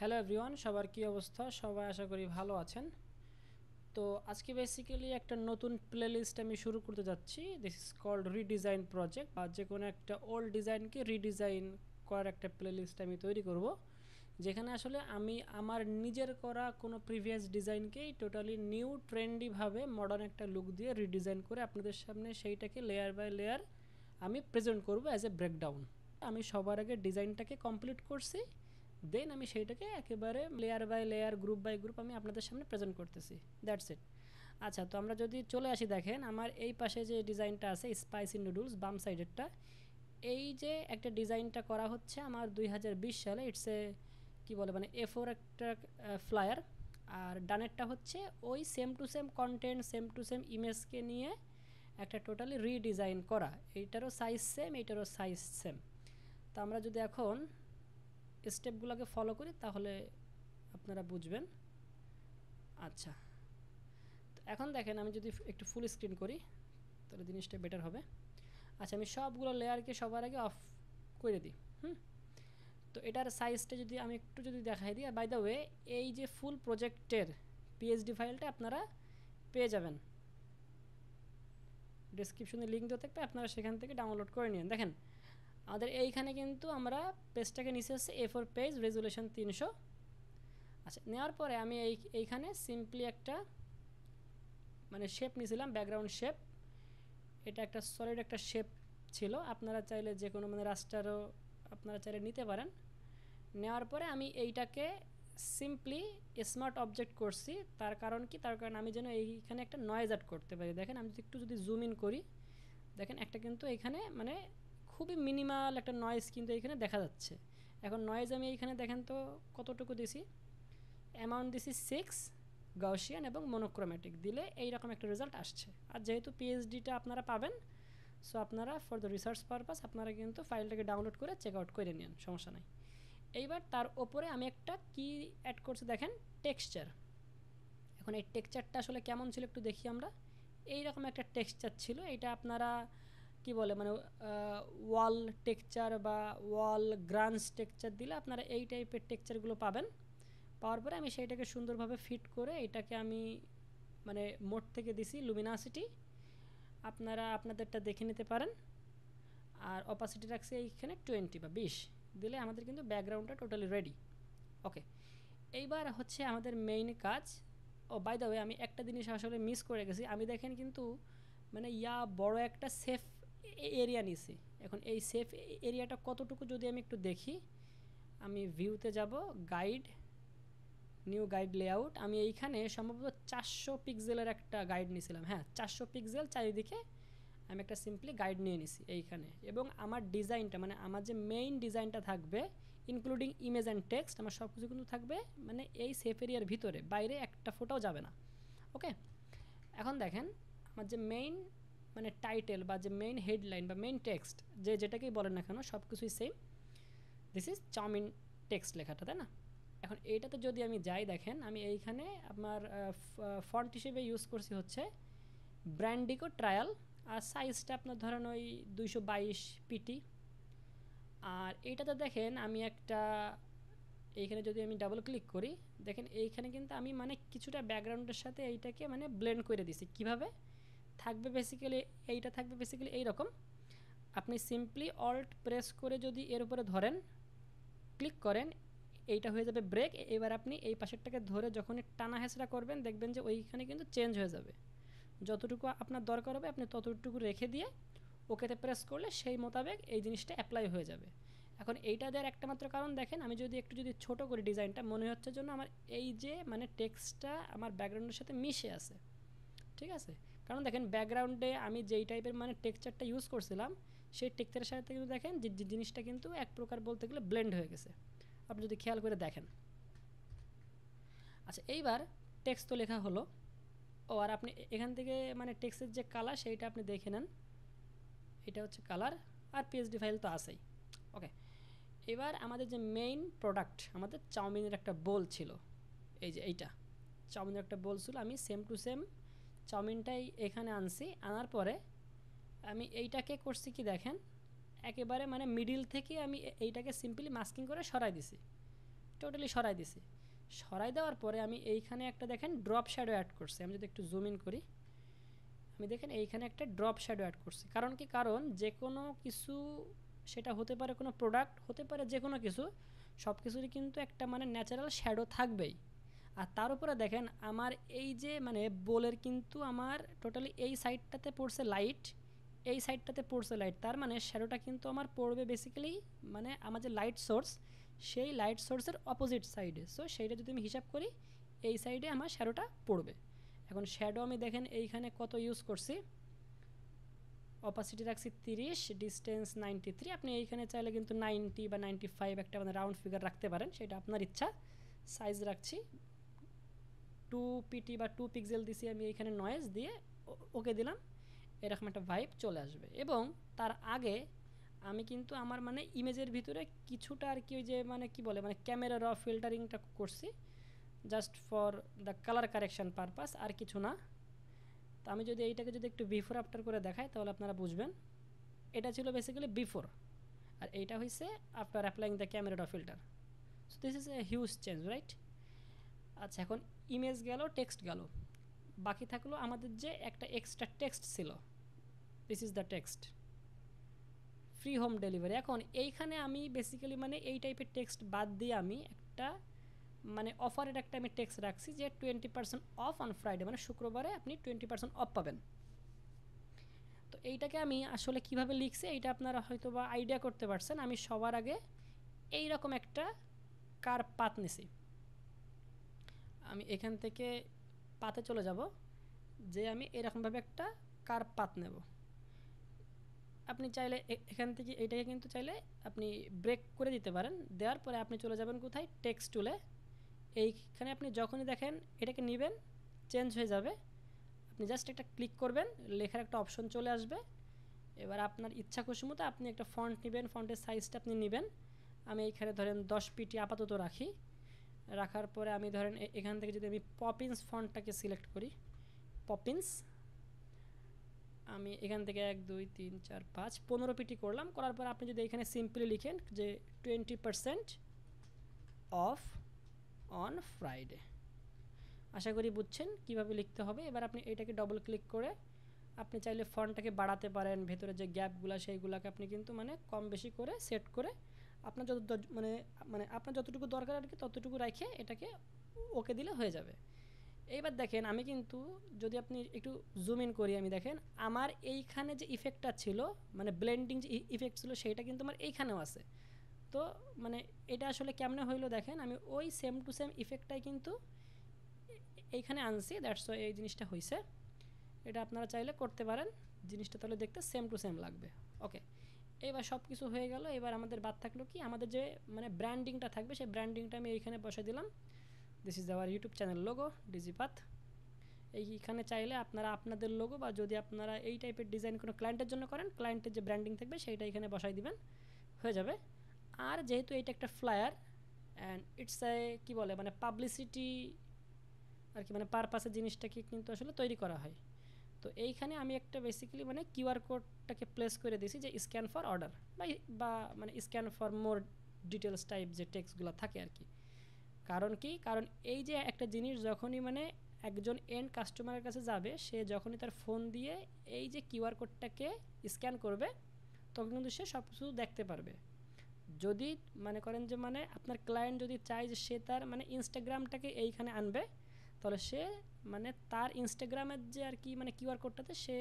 Hello everyone, সবার কি অবস্থা? সবাই আশা করি ভালো আছেন। তো আজকে বেসিক্যালি একটা নতুন প্লেলিস্ট আমি শুরু করতে যাচ্ছি। This is called redesign project. আর যে কোনো একটা ওল্ড ডিজাইনকে রিডিজাইন করার একটা প্লেলিস্ট আমি তৈরি করব, যেখানে আসলে আমি আমার নিজের করা কোনো প্রিভিয়াস ডিজাইনকেই টোটালি নিউ ট্রেন্ডিভাবে মডার্ন একটা লুক দিয়ে রিডিজাইন করে আপনাদের সামনে সেইটাকে লেয়ার বাই লেয়ার আমি প্রেজেন্ট করব অ্যাজ এ ব্রেকডাউন। আমি সবার আগে ডিজাইনটাকে কমপ্লিট করছি, দেন আমি সেইটাকে একেবারে layer by layer group by group আমি আপনাদের সামনে প্রেজেন্ট করতেছি। That's it. আচ্ছা, তো আমরা যদি চলে আসি, দেখেন আমার এই পাশে যে ডিজাইনটা আছে স্পাইসি নুডলস বাম সাইডেরটা, এই যে একটা ডিজাইনটা করা হচ্ছে আমার 2020 সালে। ইটস এ কী বলে মানে A4 একটা ফ্লায়ার। আর ডানেরটা হচ্ছে ওই same to same content, same to same ইমেজকে নিয়ে একটা টোটালি রিডিজাইন করা। এইটারও সাইজ সেম, এইটারও সাইজ সেম। তো আমরা যদি এখন স্টেপগুলোকে ফলো করি তাহলে আপনারা বুঝবেন। আচ্ছা, তো এখন দেখেন আমি যদি একটু ফুল স্ক্রিন করি তাহলে জিনিসটা বেটার হবে। আচ্ছা, আমি সবগুলো লেয়ারকে সবার আগে অফ করে দিই। তো এটার সাইজটা যদি আমি একটু যদি দেখাই দিই, আর বাই দ্য ওয়ে এই যে ফুল প্রজেক্টের পিএইচডি ফাইলটা আপনারা পেয়ে যাবেন, ডেসক্রিপশনে লিঙ্ক দেওয়া থাকবে, আপনারা সেখান থেকে ডাউনলোড করে নিন। দেখেন আমাদের এইখানে কিন্তু আমরা পেজটাকে নিচে আসছে A4 পেজ, রেজুলেশন 300। আচ্ছা, নেওয়ার পরে আমি এইখানে সিম্পলি একটা মানে শেপ নিয়েছিলাম, ব্যাকগ্রাউন্ড শেপ। এটা একটা সলিড একটা শেপ ছিল, আপনারা চাইলে যে কোনো মানে রাস্টারও আপনারা চাইলে নিতে পারেন। নেওয়ার পরে আমি এইটাকে সিম্পলি স্মার্ট অবজেক্ট করছি। তার কারণ কি? তার কারণ আমি যেন এইখানে একটা নয়েজ অ্যাড করতে পারি। দেখেন আমি যদি জুম ইন করি, দেখেন একটা কিন্তু এখানে মানে খুবই মিনিমাল একটা নয়েজ কিন্তু এইখানে দেখা যাচ্ছে। এখন নয়েজ আমি এইখানে দেখেন তো কতটুকু দিছি, অ্যামাউন্ট দিছি 6, গাউসিয়ান এবং মনোক্রোম্যাটিক দিলে এইরকম একটা রেজাল্ট আসছে। আর যেহেতু পিএইচডিটা আপনারা পাবেন, সো আপনারা ফর দ্য রিসার্চ পারপাস আপনারা কিন্তু ফাইলটাকে ডাউনলোড করে চেক আউট করে নিন, সমস্যা নাই। এইবার তার ওপরে আমি একটা কি অ্যাড করছি, দেখেন টেক্সচার। এখন এই টেক্সচারটা আসলে কেমন ছিল একটু দেখি আমরা। এইরকম একটা টেক্সচার ছিল। এটা আপনারা কি বলে মানে ওয়াল টেক্সচার বা ওয়াল গ্রান্স টেক্সচার দিলে আপনারা এই টাইপের টেক্সচারগুলো পাবেন। পাওয়ার পরে আমি সেইটাকে সুন্দরভাবে ফিট করে এটাকে আমি মানে মোড থেকে দিছি লুমিনাসিটি, আপনারা আপনাদেরটা দেখে নিতে পারেন। আর অপাসিটি রাখছি এইখানে 20 বা 20 দিলে আমাদের কিন্তু ব্যাকগ্রাউন্ডটা টোটালি রেডি। ওকে, এইবার হচ্ছে আমাদের মেইন কাজ। ও বাই দ্য ওয়ে আমি একটা জিনিস আসলে মিস করে গেছি। আমি দেখেন কিন্তু মানে বড় একটা সেফ এরিয়া নিছি। এখন এই সেফ এরিয়াটা কতটুকু যদি আমি একটু দেখি, আমি ভিউতে যাব, গাইড, নিউ গাইড লেআউট। আমি এইখানে সম্ভবত 400 পিক্সেলের একটা গাইড নিয়েছিলাম। হ্যাঁ, 400 পিক্সেল চারিদিকে আমি একটা সিম্পলি গাইড নিয়ে নিছি এইখানে। এবং আমার ডিজাইনটা মানে আমার যে মেইন ডিজাইনটা থাকবে ইনক্লুডিং ইমেজ অ্যান্ড টেক্সট, আমার সব কিছু কিন্তু থাকবে মানে এই সেফ এরিয়ার ভিতরে, বাইরে একটা ফোটাও যাবে না। ওকে, এখন দেখেন আমার যে মেইন মানে টাইটেল বা যে মেইন হেডলাইন বা মেইন টেক্সট যেটাকেই বলেন না কেন সব কিছুই same. This is chow mein text লেখাটা, তাই না? এখন এইটাতে যদি আমি যাই, দেখেন আমি এইখানে আপনার ফন্ট হিসেবে ইউজ করছি হচ্ছে ব্র্যান্ডিকো ট্রায়াল। আর সাইজটা আপনার ধরেন ওই 222 পিটি। আর এইটাতে দেখেন আমি একটা এইখানে যদি আমি ডাবল ক্লিক করি, দেখেন এইখানে কিন্তু আমি মানে কিছুটা ব্যাকগ্রাউন্ডের সাথে এইটাকে মানে ব্লেন্ড করে দিছি। কিভাবে থাকবে বেসিক্যালি, এইটা থাকবে বেসিক্যালি এইরকম। আপনি সিম্পলি অল্ট প্রেস করে যদি এর উপরে ধরেন, ক্লিক করেন, এইটা হয়ে যাবে ব্রেক। এবার আপনি এই পাশেরটাকে ধরে যখন টানা হেঁচড়া করবেন দেখবেন যে ওইখানে কিন্তু চেঞ্জ হয়ে যাবে। যতটুকু আপনার দরকার হবে আপনি ততটুকু রেখে দিয়ে ওকেতে প্রেস করলে সেই মোতাবেক এই জিনিসটা অ্যাপ্লাই হয়ে যাবে। এখন এইটা দেওয়ার একটা মাত্র কারণ, দেখেন আমি যদি একটু যদি ছোট করি ডিজাইনটা, মনে হচ্ছে জন্য আমার এই যে মানে টেক্সটটা আমার ব্যাকগ্রাউন্ডের সাথে মিশে আছে। ঠিক আছে, কারণ দেখেন ব্যাকগ্রাউন্ডে আমি যেই টাইপের মানে টেক্সচারটা ইউজ করছিলাম সেই টেক্সচারের সাথে কিন্তু দেখেন যে জিনিসটা কিন্তু এক প্রকার বলতে গেলে ব্লেন্ড হয়ে গেছে, আপনি যদি খেয়াল করে দেখেন। আচ্ছা, এইবার টেক্সট তো লেখা হলো। ও আর আপনি এখান থেকে মানে টেক্সটের যে কালার সেইটা আপনি দেখে নেন, এটা হচ্ছে কালার। আর পিএইচডি ফাইল তো আছেই। ওকে, এবার আমাদের যে মেইন প্রোডাক্ট, আমাদের চাউমিনের একটা বোল ছিল, এই যে এইটা চাউমিনের একটা বোল ছিল। আমি সেম টু সেম চাউমিনটাই এখানে আনছি। আনার পরে আমি এইটাকে করছি কি দেখেন, একেবারে মানে মিডিল থেকে আমি এইটাকে সিম্পলি মাস্কিং করে সরাই দিছি। টোটালি সরাই দিছি। সরাই দেওয়ার পরে আমি এইখানে একটা দেখেন ড্রপ শ্যাডো অ্যাড করছি। আমি যদি একটু জুম ইন করি, আমি দেখেন এইখানে একটা ড্রপ শ্যাডো অ্যাড করছি। কারণ কি, কারণ যে কোনো কিছু, সেটা হতে পারে কোনো প্রোডাক্ট, হতে পারে যে কোনো কিছু, সব কিছুরই কিন্তু একটা মানে ন্যাচারাল শ্যাডো থাকবেই। আর তার উপরে দেখেন আমার এই যে মানে বোলের কিন্তু আমার টোটালি এই সাইডটাতে পড়ছে লাইট, এই সাইডটাতে পড়ছে লাইট, তার মানে শ্যাডোটা কিন্তু আমার পড়বে বেসিক্যালি মানে আমার যে লাইট সোর্স, সেই লাইট সোর্সের অপোজিট সাইডে। সো সেইটা যদি আমি হিসাব করি, এই সাইডে আমার শ্যাডোটা পড়বে। এখন শ্যাডো আমি দেখেন এইখানে কত ইউজ করছি, অপাসিটি রাখছি 30, ডিস্টেন্স 93। আপনি এইখানে চাইলে কিন্তু 90 বা 95 একটা মানে রাউন্ড ফিগার রাখতে পারেন, সেটা আপনার ইচ্ছা। সাইজ রাখছি 2 পিটি বা 2 পিক্সেল দিছি আমি এইখানে, নয়েজ দিয়ে ওকে দিলাম, এরকম একটা ভাইব চলে আসবে। এবং তার আগে আমি কিন্তু আমার মানে ইমেজের ভিতরে কিছুটা আর কি ওই যে মানে কি বলে মানে ক্যামেরা র ফিল্টারিংটা করছি, just for the colour correction purpose, আর কিছু না। তো আমি যদি এইটাকে যদি একটু বিফোর আফটার করে দেখাই তাহলে আপনারা বুঝবেন। এটা ছিল বেসিক্যালি বিফোর, আর এইটা হয়েছে আফটার অ্যাপ্লাইং দ্য ক্যামেরা র filter. So this is a huge change, right? আচ্ছা, এখন ইমেজ গেল, টেক্সট গেল, বাকি থাকলো আমাদের যে একটা এক্সট্রা টেক্সট ছিল। This is the text, free home delivery. এখন এইখানে আমি বেসিক্যালি মানে এই টাইপের টেক্সট বাদ দিয়ে আমি একটা মানে অফারের একটা আমি টেক্সট রাখছি যে 20% অফ অন ফ্রাইডে, মানে শুক্রবারে আপনি 20% অফ পাবেন। তো এইটাকে আমি আসলে কিভাবে লিখছি এইটা আপনারা হয়তো বা আইডিয়া করতে পারছেন। আমি সবার আগে এইরকম একটা কার্ভ পাথ নিছি। আমি এখান থেকে পাতে চলে যাব, যে আমি এরকমভাবে একটা কার্ভ পাথ নেব। আপনি চাইলে এখান থেকে এইটাকে কিন্তু চাইলে আপনি ব্রেক করে দিতে পারেন। দেওয়ার পরে আপনি চলে যাবেন কোথায়, টেক্সট টুলে। এইখানে আপনি যখনই দেখেন এটাকে নেবেন, চেঞ্জ হয়ে যাবে, আপনি জাস্ট একটা ক্লিক করবেন, লেখার একটা অপশন চলে আসবে। এবার আপনার ইচ্ছা খুশি মতো আপনি একটা ফন্ট নেবেন, ফন্টের সাইজটা আপনি নেবেন। আমি এইখানে ধরেন 10 পিটি আপাতত রাখি। রাখার পরে আমি ধরেন এখান থেকে যদি আমি পপিন্স ফন্টটাকে সিলেক্ট করি, পপিন্স, আমি এখান থেকে 1 2 3 4 5 15 পিটি করলাম। করার পর আপনি যদি এখানে সিম্পলি লিখেন যে 20% অফ অন ফ্রাইডে, আশা করি বুঝছেন কীভাবে লিখতে হবে। এবার আপনি এটাকে ডবল ক্লিক করে আপনি চাইলে ফন্টটাকে বাড়াতে পারেন, ভেতরে যে গ্যাপগুলো সেইগুলোকে আপনি কিন্তু মানে কম বেশি করে সেট করে আপনার যত মানে মানে আপনার যতটুকু দরকার আর কি ততটুকু রেখে এটাকে ওকে দিলে হয়ে যাবে। এইবার দেখেন আমি কিন্তু যদি আপনি একটু জুম ইন করি, আমি দেখেন আমার এইখানে যে ইফেক্টটা ছিল মানে ব্লেন্ডিং যে ইফেক্ট ছিল সেইটা কিন্তু আমার এইখানেও আছে। তো মানে এটা আসলে কেমনে হইলো দেখেন, আমি ওই সেম টু সেম ইফেক্টটাই কিন্তু এইখানে আনছি, দ্যাটস ওয়াই এই জিনিসটা হয়েছে। এটা আপনারা চাইলে করতে পারেন, জিনিসটা তাহলে দেখতে সেম টু সেম লাগবে। ওকে, এবার সব কিছু হয়ে গেল। এবার আমাদের বাদ থাকলো কি, আমাদের যে মানে ব্র্যান্ডিংটা থাকবে সেই ব্র্যান্ডিংটা আমি এইখানে বসে দিলাম। This is our YouTube channel logo, Digipath. এইখানে চাইলে আপনারা আপনাদের লোগো বা যদি আপনারা এই টাইপের ডিজাইন কোনো ক্লায়েন্টের জন্য করেন, ক্লায়েন্টের যে ব্র্যান্ডিং থাকবে সেইটা এখানে বসাই দিবেন, হয়ে যাবে। আর যেহেতু এইটা একটা ফ্লায়ার অ্যান্ড ইটস এ কী বলে মানে পাবলিসিটি আর কি, মানে পারপাসের জিনিসটাকে কিন্তু আসলে তৈরি করা হয়। তো এইখানে আমি একটা বেসিক্যালি মানে কিউআর কোডটাকে প্লেস করে দিয়েছি যে স্ক্যান ফর অর্ডার বা মানে scan for more details type যে টেক্সটগুলো থাকে আর কি। কারণ কি, কারণ এই যে একটা জিনিস যখনই মানে একজন এন্ড কাস্টমারের কাছে যাবে, সে যখনই তার ফোন দিয়ে এই যে কিউআর কোডটাকে স্ক্যান করবে তখন কিন্তু সে সব কিছু দেখতে পারবে। যদি মনে করেন যে মানে আপনার ক্লায়েন্ট যদি চায় যে সে তার মানে ইনস্টাগ্রামটাকে এইখানে আনবে, তাহলে সে মানে তার ইনস্টাগ্রামের যে আর কি মানে কিউআর কোডটাতে সে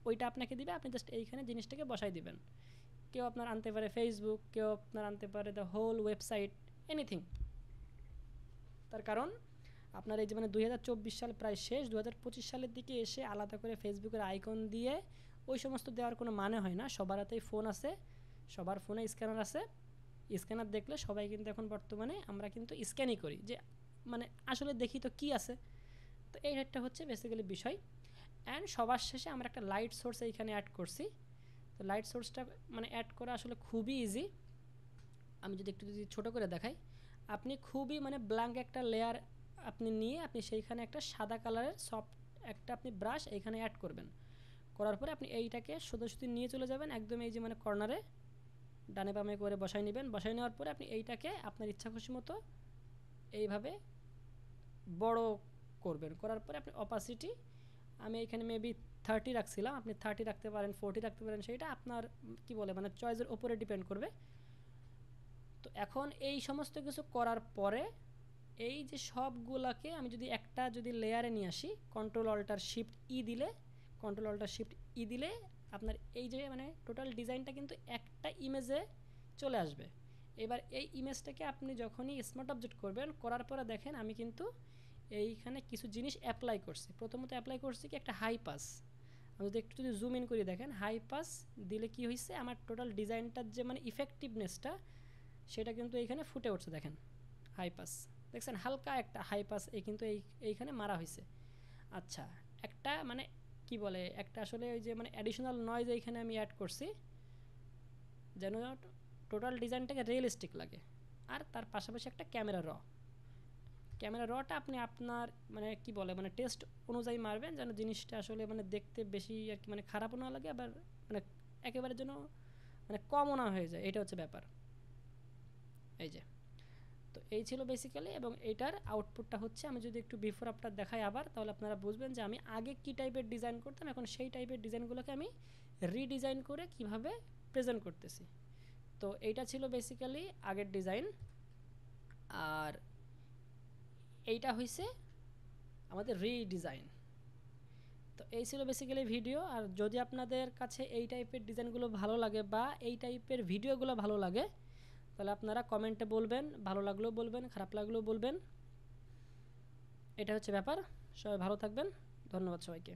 ওইটা আপনাকে দিবে, আপনি জাস্ট এইখানে জিনিসটাকে বসাই দিবেন। কেউ আপনার আনতে পারে ফেসবুক, কেউ আপনার আনতে পারে দ্য হোল ওয়েবসাইট, এনিথিং। তার কারণ আপনার এই যে মানে 2024 সাল প্রায় শেষ, 2025 সালের দিকে এসে আলাদা করে ফেসবুকের আইকন দিয়ে ওই সমস্ত দেওয়ার কোনো মানে হয় না। সবার হাতেই ফোন আছে, সবার ফোনে স্ক্যানার আছে। স্ক্যানার দেখলে সবাই কিন্তু এখন বর্তমানে আমরা কিন্তু স্ক্যানই করি, যে মানে আসলে দেখি তো কী আছে। তো এই একটা হচ্ছে বেসিক্যালি বিষয়। অ্যান্ড সবার শেষে আমরা একটা লাইট সোর্স এইখানে অ্যাড করছি। তো লাইট সোর্সটা মানে অ্যাড করা আসলে খুবই ইজি। আমি যদি একটু ছোটো করে দেখাই, আপনি খুবই মানে ব্ল্যাঙ্ক একটা লেয়ার আপনি নিয়ে আপনি সেইখানে একটা সাদা কালারের সফট একটা আপনি ব্রাশ এইখানে অ্যাড করবেন। করার পরে আপনি এইটাকে সোজাসুজি নিয়ে চলে যাবেন একদম এই যে মানে কর্নারে ডানে বামে করে বসাই নেবেন। বসাই নেওয়ার পরে আপনি এইটাকে আপনার ইচ্ছা খুশি মতো এইভাবে বড় করবেন। করার পরে আপনি অপাসিটি আমি এখানে মেবি 30 রাখছিলাম, আপনি 30 রাখতে পারেন, 40 রাখতে পারেন, সেটা আপনার কি বলে মানে চয়েসের উপরে ডিপেন্ড করবে। তো এখন এই সমস্ত কিছু করার পরে এই যে সবগুলাকে আমি যদি লেয়ারে নিয়ে আসি, কন্ট্রোল অল্টার শিফট ই দিলে আপনার এই যে মানে টোটাল ডিজাইনটা কিন্তু একটা ইমেজে চলে আসবে। এবার এই ইমেজটাকে আপনি যখনই স্মার্ট অবজেক্ট করবেন, করার পরে দেখেন আমি কিন্তু এইখানে কিছু জিনিস অ্যাপ্লাই করছি। প্রথমত অ্যাপ্লাই করছি কি একটা হাই পাস। আমি যদি জুম ইন করে দেখেন, হাই পাস দিলে কি হয়েছে, আমার টোটাল ডিজাইনটার যে মানে ইফেক্টিভনেসটা সেটা কিন্তু এইখানে ফুটে উঠছে। দেখেন হাই পাস দেখছেন, হালকা একটা হাই পাস কিন্তু এইখানে মারা হয়েছে। আচ্ছা, একটা মানে কি বলে একটা আসলে ওই যে মানে অ্যাডিশনাল নয়েজ এইখানে আমি অ্যাড করছি যেন টোটাল ডিজাইনটাকে রিয়েলিস্টিক লাগে। আর তার পাশাপাশি একটা ক্যামেরা রটা আপনি আপনার মানে কি বলে মানে টেস্ট অনুযায়ী মারবেন, যেন জিনিসটা আসলে মানে দেখতে বেশি আর কি মানে খারাপও না লাগে, আবার মানে একেবারে যেন মানে কমও না হয়ে যায়, এটা হচ্ছে ব্যাপার। এই যে তো এই ছিল বেসিক্যালি, এবং এইটার আউটপুটটা হচ্ছে আমি যদি একটু বিফোর আফটার দেখাই আবার, তাহলে আপনারা বুঝবেন যে আমি আগে কী টাইপের ডিজাইন করতাম, এখন সেই টাইপের ডিজাইনগুলোকে আমি রিডিজাইন করে কিভাবে প্রেজেন্ট করতেছি। তো এইটা ছিল বেসিক্যালি আগের ডিজাইন, আর এইটা হইছে আমাদের রিডিজাইন। তো এই ছিল বেসিক্যালি ভিডিও। আর যদি আপনাদের কাছে এই টাইপের ডিজাইনগুলো ভালো লাগে বা এই টাইপের ভিডিওগুলো ভালো লাগে, তাহলে আপনারা কমেন্টে বলবেন, ভালো লাগলেও বলবেন, খারাপ লাগলেও বলবেন। এটা হচ্ছে ব্যাপার। সবাই ভালো থাকবেন, ধন্যবাদ সবাইকে।